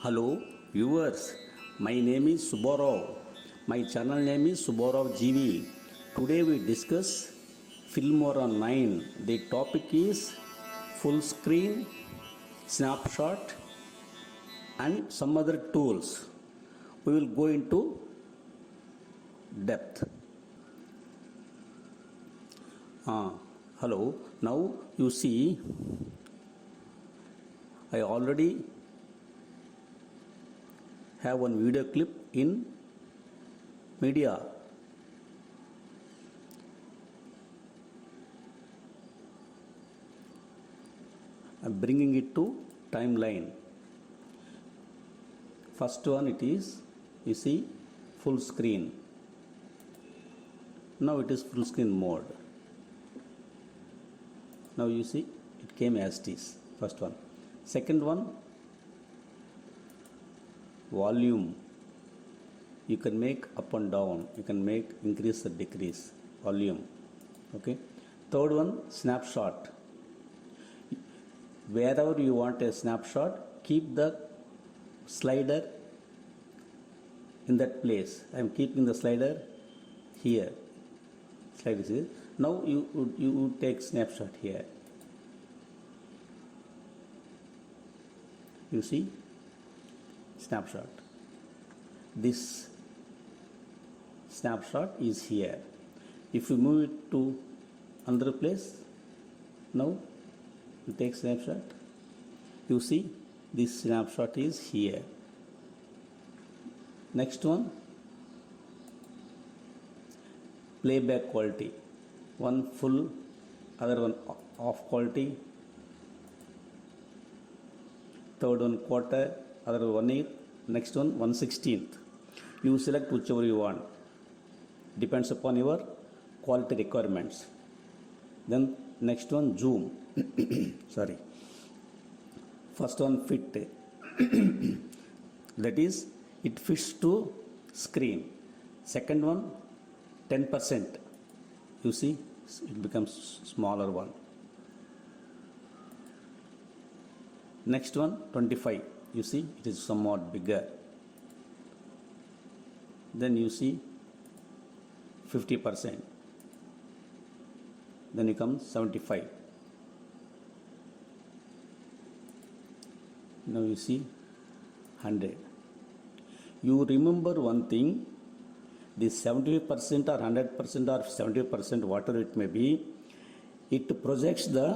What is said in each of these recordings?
Hello viewers, my name is Subbarao. My channel name is Subbarao GV. Today we discuss Filmoa9. The topic is full screen, snapshot and some other tools. We will go into depth. Hello, now you see I already have one video clip in media. I'm bringing it to timeline. First one it is, you see, full screen. Now it is full screen mode. Now you see it came as it is. First one. Second one, volume. You can make up and down. You can make increase or decrease volume. Okay. Third one, snapshot. Wherever you want a snapshot, keep the slider in that place. I am keeping the slider here. Slider is here. Now you take snapshot here. You see snapshot. This snapshot is here. If you move it to another place, now you take snapshot. You see this snapshot is here. Next one, playback quality. One full, other one off quality. Third one quarter, other 1/8, next one 1/16. You select whichever you want. Depends upon your quality requirements. Then next one zoom. Sorry. First one fit. That is, it fits to screen. Second one 10%. You see, it becomes smaller one. Next one 25. You see it is somewhat bigger. Then you see 50%. Then you come 75. Now you see 100. You remember one thing, this 75% or 100% or 70%, whatever it may be, it projects the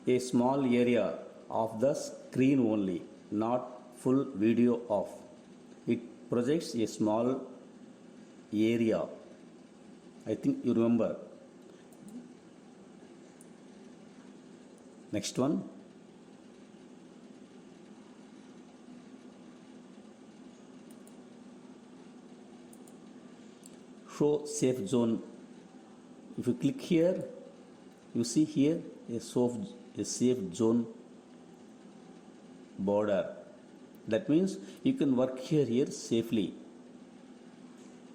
a small area of the screen only, not full video of. It projects a small area. I think you remember. Next one. Show safe zone. If you click here, you see here a safe zone border. That means you can work here safely.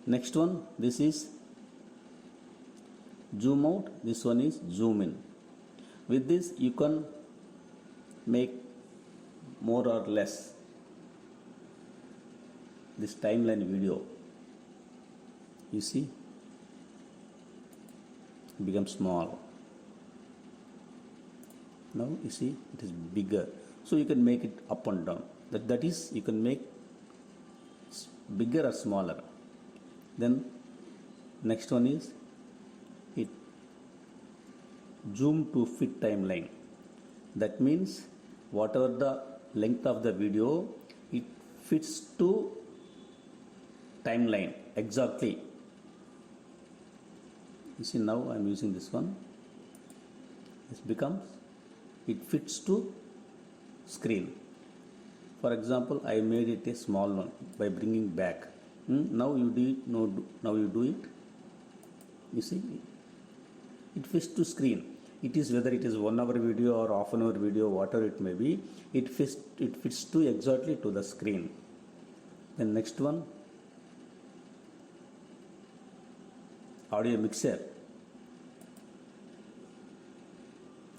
Next one, this is zoom out, this one is zoom in. With this you can make more or less this timeline video. You see, it becomes small. Now you see it is bigger. So you can make it up and down. That is, you can make bigger or smaller. Then next one is it zoom to fit timeline. That means whatever the length of the video, it fits to timeline exactly. You see, now I am using this one. It fits to screen. For example, I made it a small one by bringing back. Now you do it. Now you do it. You see, it fits to screen. It is whether it is 1 hour video or half an hour video, whatever it may be. It fits to exactly to the screen. Then next one, audio mixer.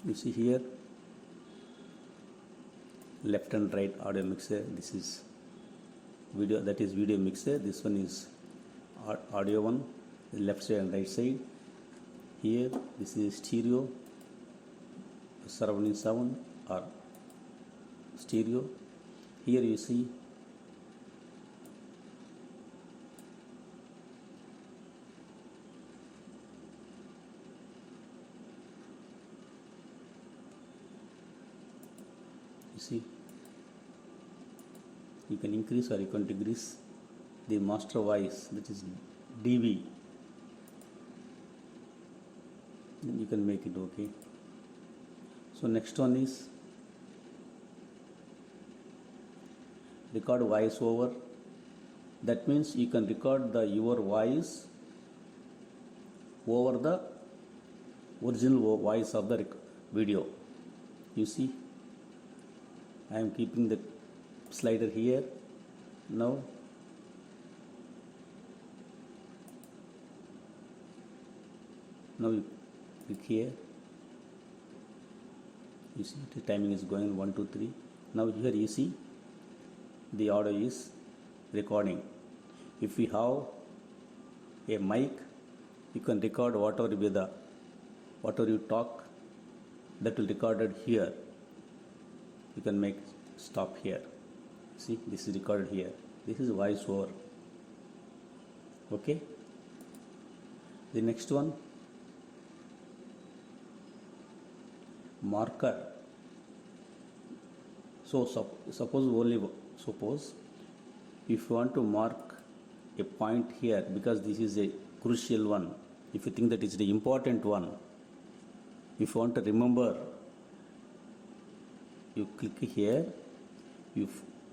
You see here left and right audio mixer. This is video, that is video mixer. This one is audio one, left side and right side. Here this is stereo, surrounding sound or stereo. Here you see you can increase or you can decrease the master voice, that is dB. Then you can make it okay. So next one is record voice over. That means you can record your voice over the original voice of the video. You see, I am keeping the slider here. Now you click here. You see the timing is going 1 2 3. Now here you see the audio is recording. If we have a mic, you can record whatever you talk, that will recorded here. You can make stop here. See, this is recorded here. This is voice over. Okay. The next one, marker. So suppose if you want to mark a point here, because this is a crucial one, if you think that it's the important one, if you want to remember, you click here, you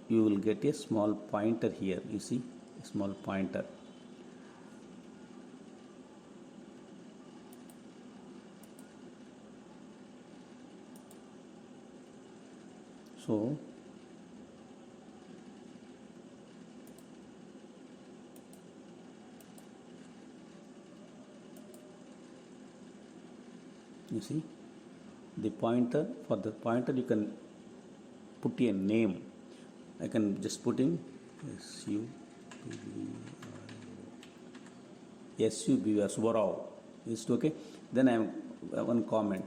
will get a small pointer here. You see a small pointer. So you see the pointer. For the pointer you can put a name. I can just put in Subarao. Is it okay? Then I have one comment.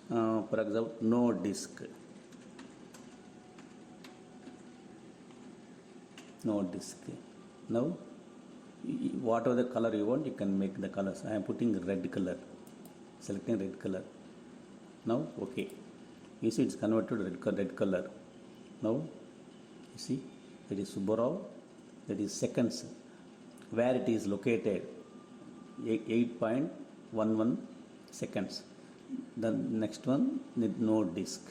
For example, no disk. No disk. Now, whatever the color you want, you can make the colors. I am putting red color. Selecting red color. Now, okay. You see, it's converted to red color. Now, you see, that is Subarao. That is seconds. Where it is located, 8.11 seconds. The next one, no disk.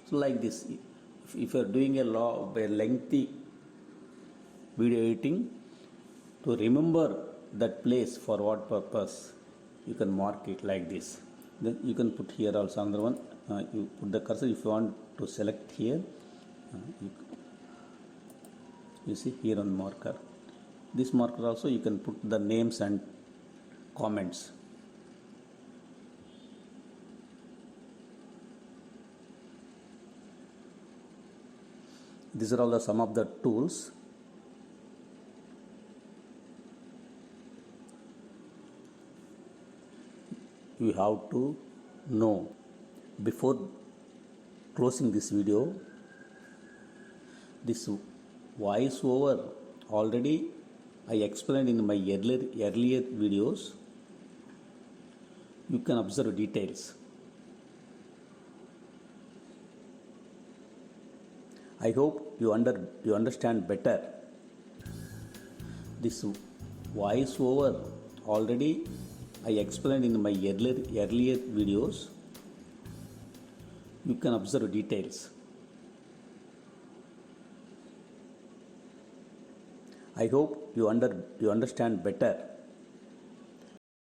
So, like this, if you are doing a lengthy video editing, to remember that place for what purpose, you can mark it like this. Then you can put here also another one. You put the cursor if you want to select here. You see here on marker. This marker also you can put the names and comments. These are all some of the tools. You have to know. Before closing this video, this voice over already I explained in my earlier videos. You can observe details. I hope you understand better. This voice over already I explained in my earlier videos. You can observe details. I hope you understand better.